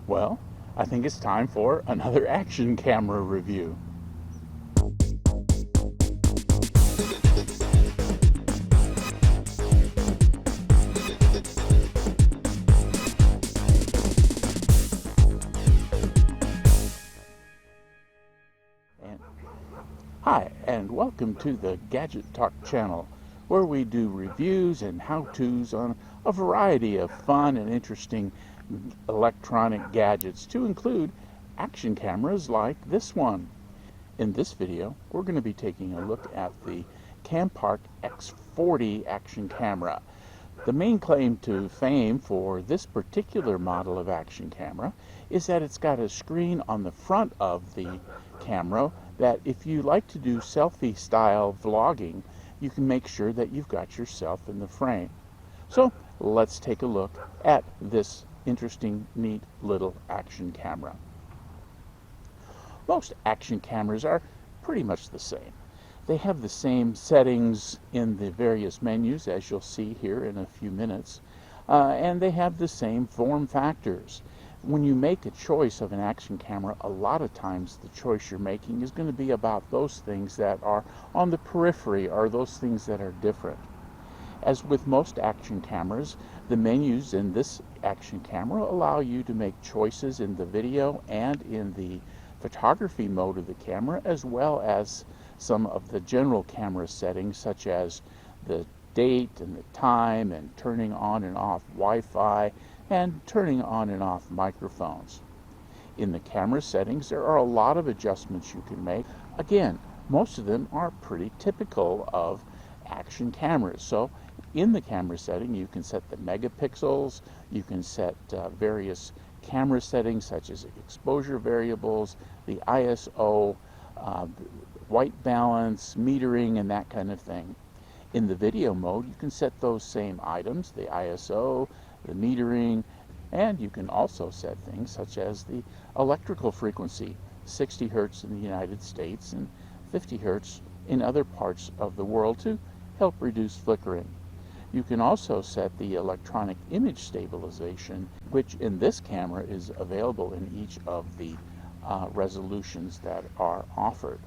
Well, I think it's time for another action camera review. And hi, and welcome to the Gadget Talk channel, where we do reviews and how-tos on a variety of fun and interesting electronic gadgets, to include action cameras like this one. In this video, we're going to be taking a look at the Campark X40 action camera. The main claim to fame for this particular model of action camera is that it's got a screen on the front of the camera that if you like to do selfie style vlogging, you can make sure that you've got yourself in the frame. So let's take a look at this interesting, neat little action camera. Most action cameras are pretty much the same. They have the same settings in the various menus, as you'll see here in a few minutes, and they have the same form factors. When you make a choice of an action camera, a lot of times the choice you're making is going to be about those things that are on the periphery, or those things that are different. As with most action cameras, the menus in this action camera allow you to make choices in the video and in the photography mode of the camera, as well as some of the general camera settings, such as the date and the time, and turning on and off Wi-Fi, and turning on and off microphones. In the camera settings, there are a lot of adjustments you can make. Again, most of them are pretty typical of action cameras. So in the camera setting, you can set the megapixels, you can set various camera settings such as exposure variables, the ISO, white balance, metering, and that kind of thing. In the video mode, you can set those same items, the ISO, the metering, and you can also set things such as the electrical frequency, 60 Hertz in the United States and 50 Hertz in other parts of the world, to help reduce flickering. You can also set the electronic image stabilization, which in this camera is available in each of the resolutions that are offered.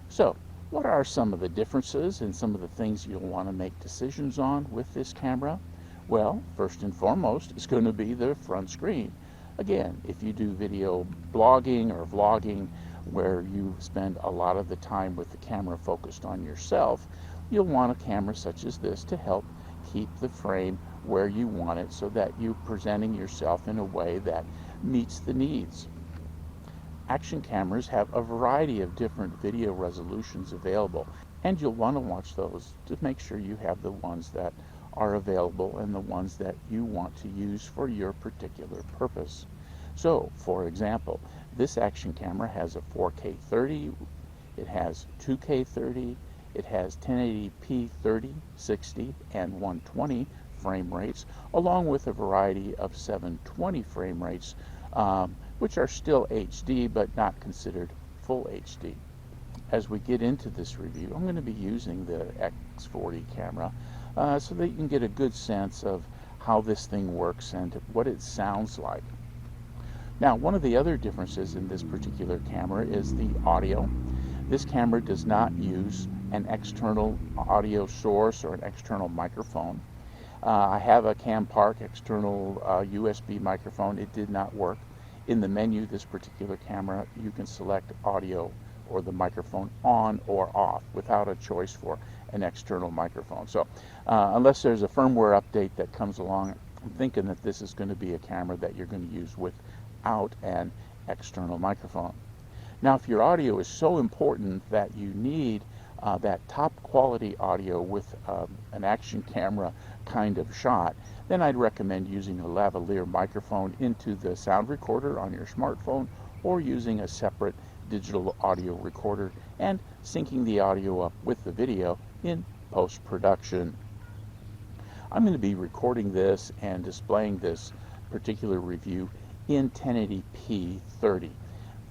So, what are some of the differences and some of the things you'll want to make decisions on with this camera? Well, first and foremost, it's going to be the front screen. Again, if you do video blogging or vlogging where you spend a lot of the time with the camera focused on yourself, you'll want a camera such as this to help keep the frame where you want it, so that you're presenting yourself in a way that meets the needs. Action cameras have a variety of different video resolutions available, and you'll want to watch those to make sure you have the ones that are available and the ones that you want to use for your particular purpose. So, for example, this action camera has a 4K 30, it has 2K 30, it has 1080p 30, 60, and 120 frame rates, along with a variety of 720 frame rates, which are still HD but not considered full HD. As we get into this review, I'm going to be using the X40 camera so that you can get a good sense of how this thing works and what it sounds like. Now, one of the other differences in this particular camera is the audio. This camera does not use an external audio source or an external microphone. I have a Campark external USB microphone. It did not work. In the menu, this particular camera, you can select audio or the microphone on or off without a choice for an external microphone. So unless there's a firmware update that comes along, I'm thinking that this is going to be a camera that you're going to use without an external microphone. Now, if your audio is so important that you need that top quality audio with an action camera kind of shot, then I'd recommend using a lavalier microphone into the sound recorder on your smartphone, or using a separate digital audio recorder and syncing the audio up with the video in post-production. I'm going to be recording this and displaying this particular review in 1080p 30.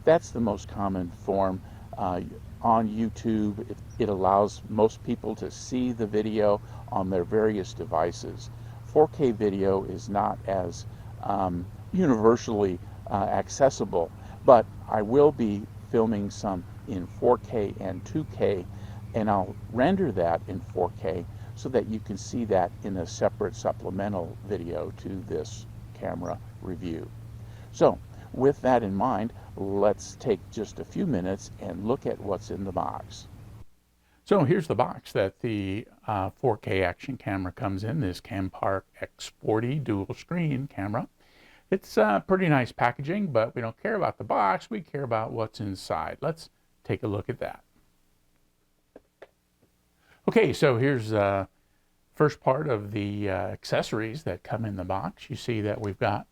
That's the most common form on YouTube. It allows most people to see the video on their various devices. 4K video is not as universally accessible. But I will be filming some in 4K and 2K, and I'll render that in 4K so that you can see that in a separate supplemental video to this camera review. So with that in mind, let's take just a few minutes and look at what's in the box. So here's the box that the 4K action camera comes in, this Campark X40 dual screen camera. It's pretty nice packaging, but we don't care about the box, we care about what's inside. Let's take a look at that. Okay, so here's the first part of the accessories that come in the box. You see that we've got,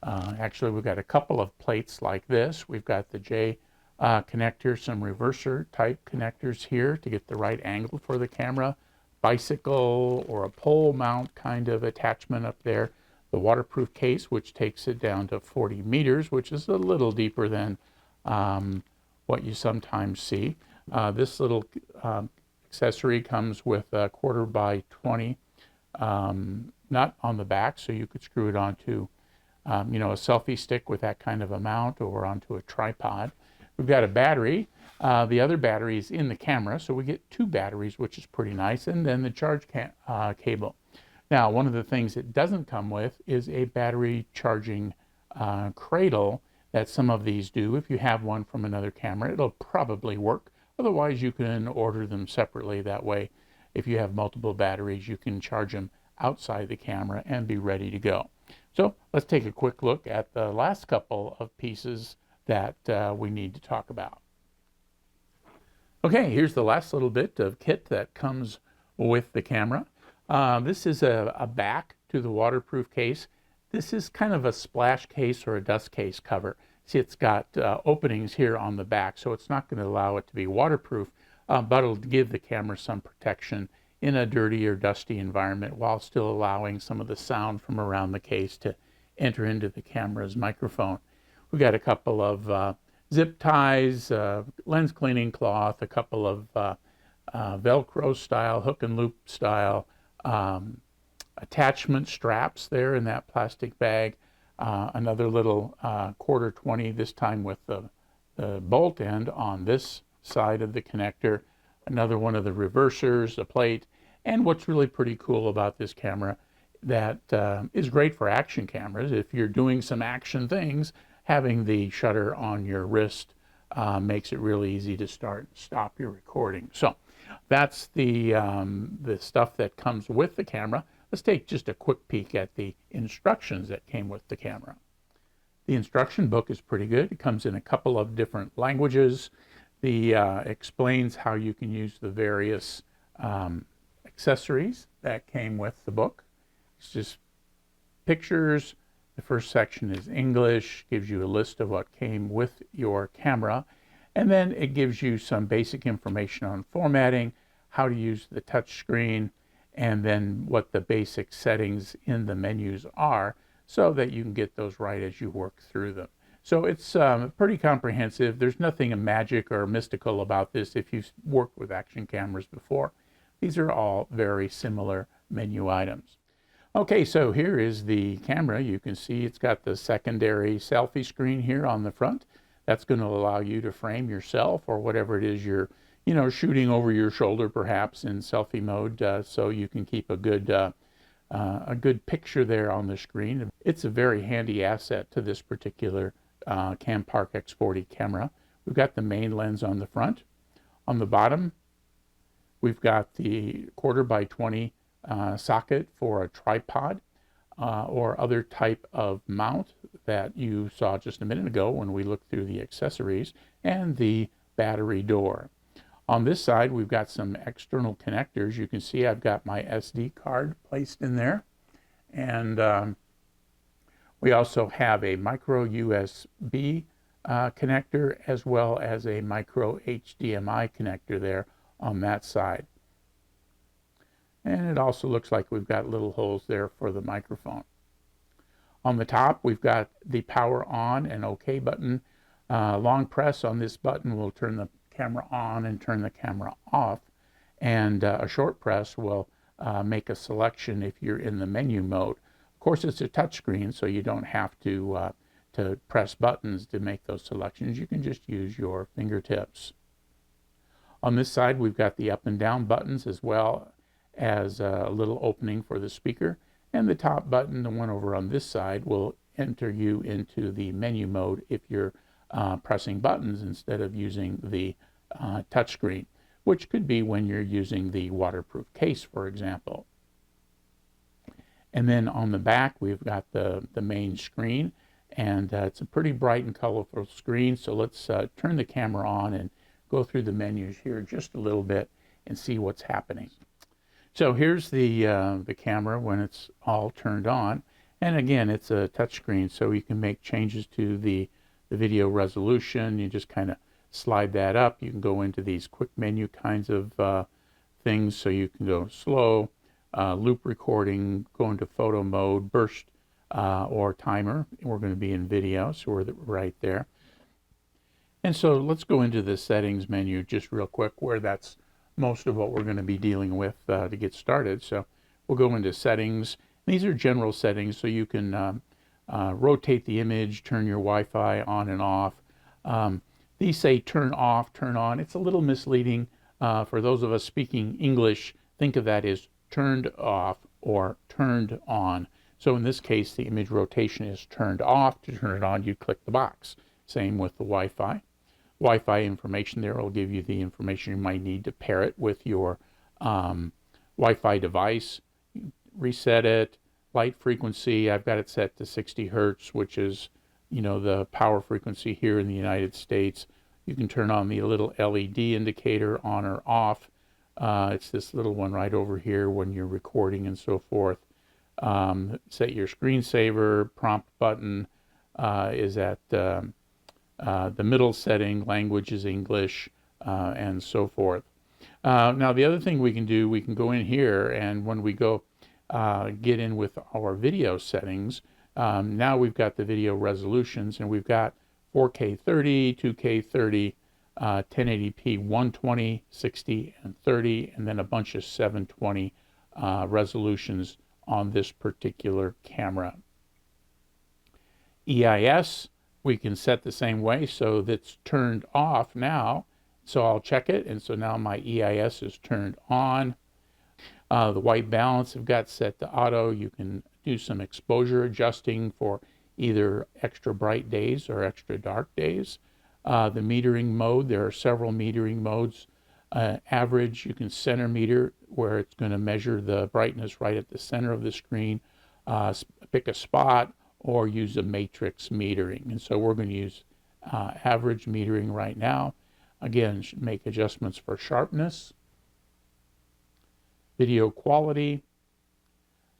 actually we've got a couple of plates like this. We've got the J connector, some reverser type connectors here to get the right angle for the camera, bicycle or a pole mount kind of attachment up there, the waterproof case which takes it down to 40 meters, which is a little deeper than what you sometimes see. This little accessory comes with a 1/4 by 20 nut on the back, so you could screw it onto you know, a selfie stick with that kind of a mount or onto a tripod. We've got a battery. The other battery is in the camera, so we get 2 batteries, which is pretty nice, and then the charge cable. Now, one of the things it doesn't come with is a battery charging cradle that some of these do. If you have one from another camera, it'll probably work. Otherwise, you can order them separately. That way, if you have multiple batteries, you can charge them outside the camera and be ready to go. So let's take a quick look at the last couple of pieces that we need to talk about. Okay, here's the last little bit of kit that comes with the camera. This is a back to the waterproof case. This is kind of a splash case or a dust case cover. See, it's got openings here on the back, so it's not going to allow it to be waterproof, but it'll give the camera some protection in a dirty or dusty environment while still allowing some of the sound from around the case to enter into the camera's microphone. We've got a couple of zip ties, lens cleaning cloth, a couple of Velcro style, hook and loop style attachment straps there in that plastic bag. Another little 1/4 20, this time with the bolt end on this side of the connector. Another one of the reversers, a plate. And what's really pretty cool about this camera that is great for action cameras, if you're doing some action things, having the shutter on your wrist makes it really easy to start and stop your recording. So that's the stuff that comes with the camera. Let's take just a quick peek at the instructions that came with the camera. The instruction book is pretty good. It comes in a couple of different languages. The explains how you can use the various accessories that came with the book. It's just pictures. The first section is English, gives you a list of what came with your camera, and then it gives you some basic information on formatting, how to use the touch screen, and then what the basic settings in the menus are so that you can get those right as you work through them. So it's pretty comprehensive. There's nothing magic or mystical about this if you've worked with action cameras before. These are all very similar menu items. Okay, so here is the camera. You can see it's got the secondary selfie screen here on the front. That's going to allow you to frame yourself or whatever it is you're, you know, shooting over your shoulder perhaps in selfie mode, so you can keep a good picture there on the screen. It's a very handy asset to this particular Campark X40 camera. We've got the main lens on the front. On the bottom, we've got the 1/4 by 20 socket for a tripod or other type of mount that you saw just a minute ago when we looked through the accessories, and the battery door. On this side, we've got some external connectors. You can see I've got my SD card placed in there, and we also have a micro USB connector as well as a micro HDMI connector there on that side. And it also looks like we've got little holes there for the microphone. On the top, we've got the power on and OK button. Long press on this button will turn the camera on and turn the camera off. And a short press will make a selection if you're in the menu mode. Of course, it's a touch screen, so you don't have to to press buttons to make those selections. You can just use your fingertips. On this side, we've got the up and down buttons as well as a little opening for the speaker. And the top button, the one over on this side, will enter you into the menu mode if you're pressing buttons instead of using the touchscreen, which could be when you're using the waterproof case, for example. And then on the back, we've got the main screen, and it's a pretty bright and colorful screen. So let's turn the camera on and go through the menus here just a little bit and see what's happening. So here's the camera when it's all turned on. And again, it's a touchscreen, so you can make changes to the video resolution. You just kind of slide that up. You can go into these quick menu kinds of things, so you can go slow, loop recording, go into photo mode, burst, or timer. We're going to be in video, so we're right there. And so let's go into the settings menu just real quick, where that's most of what we're going to be dealing with to get started. So we'll go into settings. These are general settings, so you can rotate the image, turn your Wi-Fi on and off. These say turn off, turn on. It's a little misleading. For those of us speaking English, think of that as turned off or turned on. So in this case, the image rotation is turned off. To turn it on, you click the box. Same with the Wi-Fi. Wi-Fi information there will give you the information you might need to pair it with your Wi-Fi device. Reset it. Light frequency, I've got it set to 60 hertz, which is, you know, the power frequency here in the United States. You can turn on the little LED indicator on or off. It's this little one right over here when you're recording and so forth. Set your screensaver. Prompt button is at the middle setting. Language is English, and so forth. Now the other thing we can do, we can go in here, and when we go get in with our video settings, now we've got the video resolutions, and we've got 4K 30, 2K 30, 1080p 120, 60, and 30, and then a bunch of 720 resolutions on this particular camera. EIS, we can set the same way, so that's turned off now. So I'll check it, and so now my EIS is turned on. The white balance I've got set to auto. You can do some exposure adjusting for either extra bright days or extra dark days. The metering mode, there are several metering modes. Average, you can center meter, where it's going to measure the brightness right at the center of the screen. Pick a spot or use a matrix metering. And so we're going to use average metering right now. Again, make adjustments for sharpness. Video quality,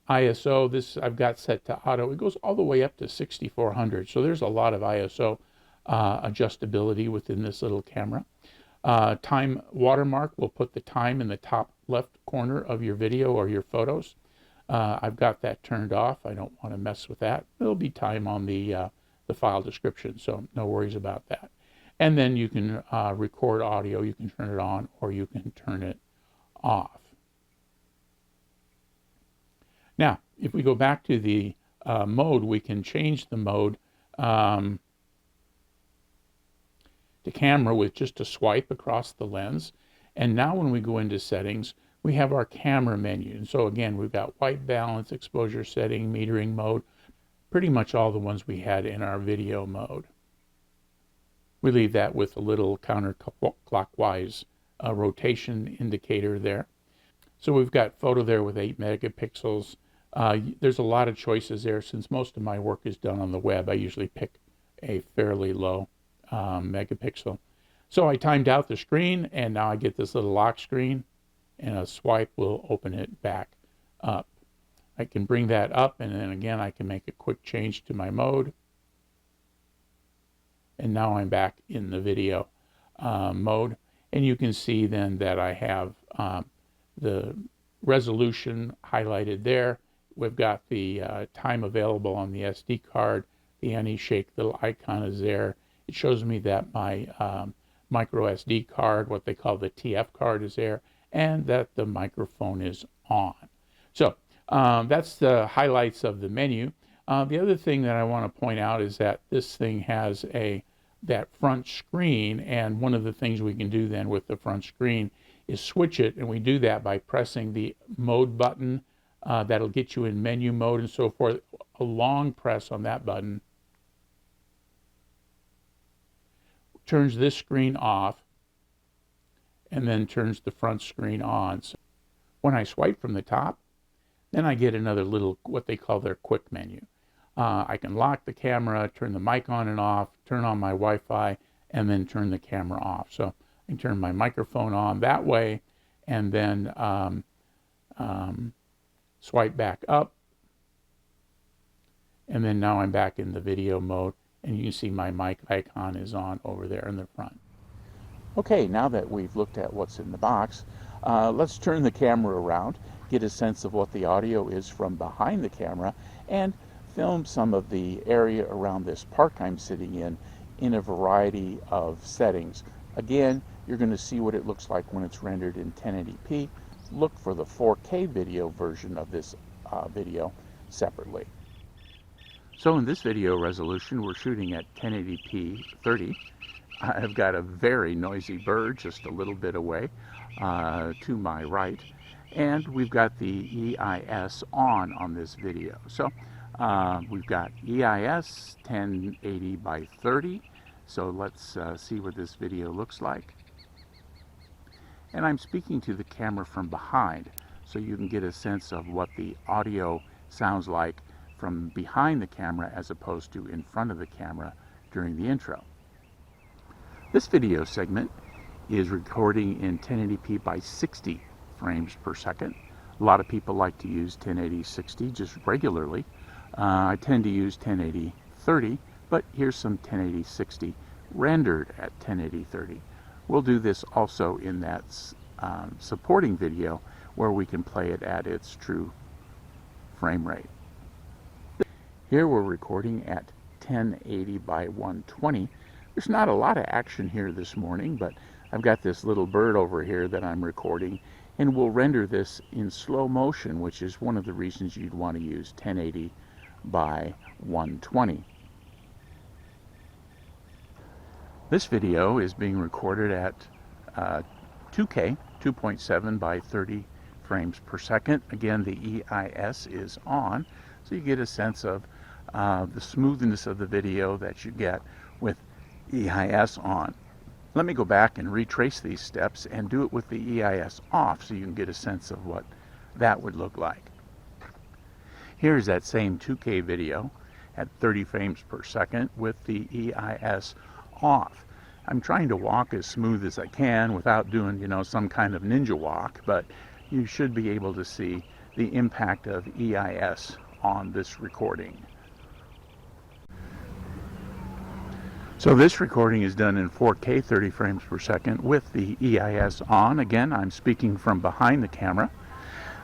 ISO, this I've got set to auto. It goes all the way up to 6400. So there's a lot of ISO adjustability within this little camera. Time watermark, we'll put the time in the top left corner of your video or your photos. I've got that turned off. I don't want to mess with that. There'll be time on the file description, so no worries about that. And then you can record audio. You can turn it on or you can turn it off. Now, if we go back to the mode, we can change the mode to camera with just a swipe across the lens. And now when we go into settings, we have our camera menu. And so again, we've got white balance, exposure setting, metering mode, pretty much all the ones we had in our video mode. We leave that with a little counterclockwise rotation indicator there. So we've got photo there with 8 megapixels. There's a lot of choices there. Since most of my work is done on the web, I usually pick a fairly low megapixel. So I timed out the screen, and now I get this little lock screen, and a swipe will open it back up. I can bring that up, and then again I can make a quick change to my mode. And now I'm back in the video mode, and you can see then that I have the resolution highlighted there. We've got the time available on the SD card. The anti-shake little icon is there. It shows me that my micro SD card, what they call the TF card, is there, and that the microphone is on. So that's the highlights of the menu. The other thing that I want to point out is that this thing has that front screen, and one of the things we can do then with the front screen is switch it, and we do that by pressing the mode button. That'll get you in menu mode and so forth. A long press on that button turns this screen off and then turns the front screen on. So when I swipe from the top, then I get another little, what they call their quick menu. I can lock the camera, turn the mic on and off, turn on my Wi-Fi, and then turn the camera off. So I can turn my microphone on that way, and then swipe back up, and then now I'm back in the video mode, and you can see my mic icon is on over there in the front. Okay, now that we've looked at what's in the box, let's turn the camera around, get a sense of what the audio is from behind the camera, and film some of the area around this park I'm sitting in a variety of settings. Again, you're going to see what it looks like when it's rendered in 1080p. Look for the 4K video version of this video separately. So in this video resolution, we're shooting at 1080p 30. I've got a very noisy bird just a little bit away to my right, and we've got the EIS on this video. So we've got EIS 1080 by 30. So let's see what this video looks like. And I'm speaking to the camera from behind, so you can get a sense of what the audio sounds like from behind the camera as opposed to in front of the camera during the intro. This video segment is recording in 1080p by 60 frames per second. A lot of people like to use 1080-60 just regularly. I tend to use 1080-30, but here's some 1080-60 rendered at 1080-30. We'll do this also in that supporting video where we can play it at its true frame rate. Here we're recording at 1080 by 120. There's not a lot of action here this morning, but I've got this little bird over here that I'm recording, and we'll render this in slow motion, which is one of the reasons you'd want to use 1080 by 120. This video is being recorded at 2K, 2.7 by 30 frames per second. Again, the EIS is on, so you get a sense of the smoothness of the video that you get with EIS on. Let me go back and retrace these steps and do it with the EIS off so you can get a sense of what that would look like. Here's that same 2K video at 30 frames per second with the EIS off. I'm trying to walk as smooth as I can without doing, some kind of ninja walk, but you should be able to see the impact of EIS on this recording. So this recording is done in 4K 30 frames per second with the EIS on. Again, I'm speaking from behind the camera.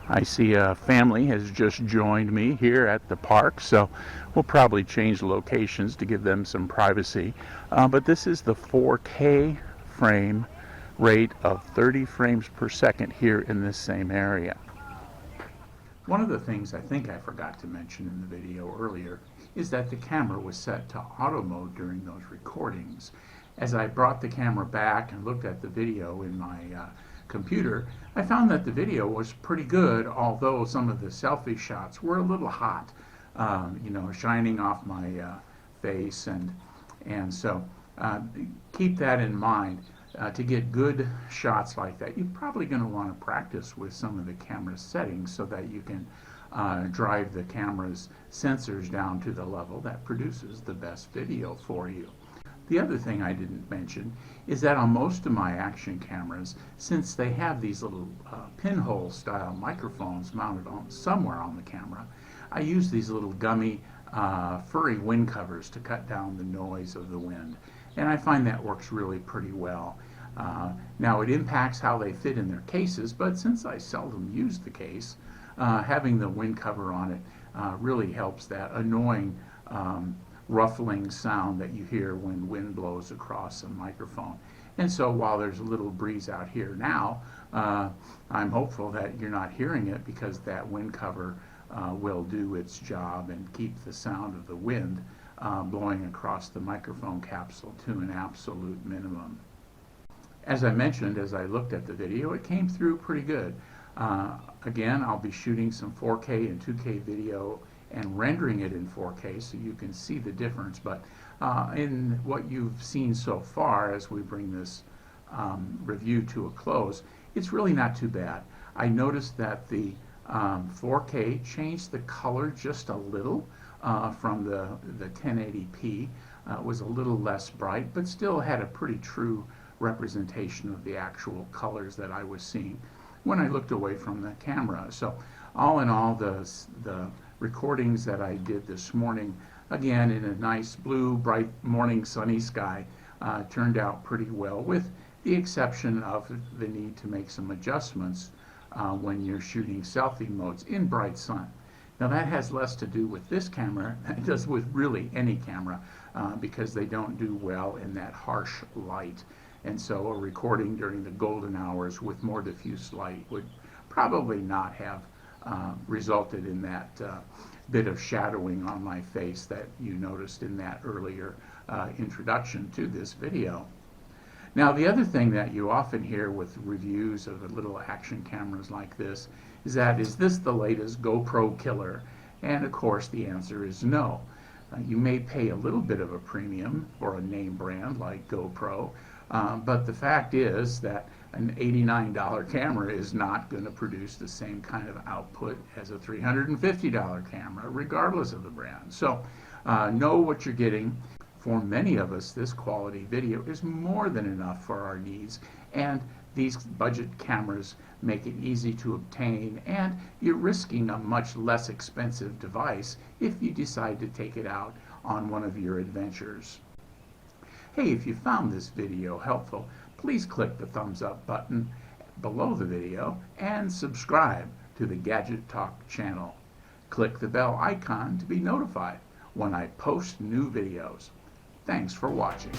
I see a family has just joined me here at the park, so we'll probably change locations to give them some privacy. But this is the 4K frame rate of 30 frames per second here in this same area. One of the things I think I forgot to mention in the video earlier is that the camera was set to auto mode during those recordings. As I brought the camera back and looked at the video in my computer, I found that the video was pretty good, although some of the selfie shots were a little hot, shining off my face, and so keep that in mind. To get good shots like that, you're probably going to want to practice with some of the camera settings so that you can drive the camera's sensors down to the level that produces the best video for you. The other thing I didn't mention is that on most of my action cameras, since they have these little pinhole style microphones mounted on somewhere on the camera, I use these little gummy furry wind covers to cut down the noise of the wind. And I find that works really pretty well. Now it impacts how they fit in their cases, but since I seldom use the case, having the wind cover on it really helps that annoying ruffling sound that you hear when wind blows across a microphone. And so while there's a little breeze out here now, I'm hopeful that you're not hearing it because that wind cover will do its job and keep the sound of the wind blowing across the microphone capsule to an absolute minimum. As I mentioned, as I looked at the video, it came through pretty good. Again, I'll be shooting some 4K and 2K video and rendering it in 4K so you can see the difference. But in what you've seen so far, as we bring this review to a close, it's really not too bad. I noticed that the 4K changed the color just a little from the 1080p. It was a little less bright, but still had a pretty true representation of the actual colors that I was seeing when I looked away from the camera. So all in all, the recordings that I did this morning, again in a nice blue, bright morning sunny sky, turned out pretty well, with the exception of the need to make some adjustments when you're shooting selfie modes in bright sun. Now that has less to do with this camera than it does with really any camera, because they don't do well in that harsh light. And so a recording during the golden hours with more diffuse light would probably not have resulted in that bit of shadowing on my face that you noticed in that earlier introduction to this video. Now, the other thing that you often hear with reviews of little action cameras like this is that, is this the latest GoPro killer? And of course the answer is no. You may pay a little bit of a premium for a name brand like GoPro, but the fact is that an $89 camera is not going to produce the same kind of output as a $350 camera, regardless of the brand. So know what you're getting. For many of us, this quality video is more than enough for our needs, and these budget cameras make it easy to obtain, and you're risking a much less expensive device if you decide to take it out on one of your adventures. Hey, if you found this video helpful, please click the thumbs up button below the video and subscribe to the Gadget Talk channel. Click the bell icon to be notified when I post new videos. Thanks for watching.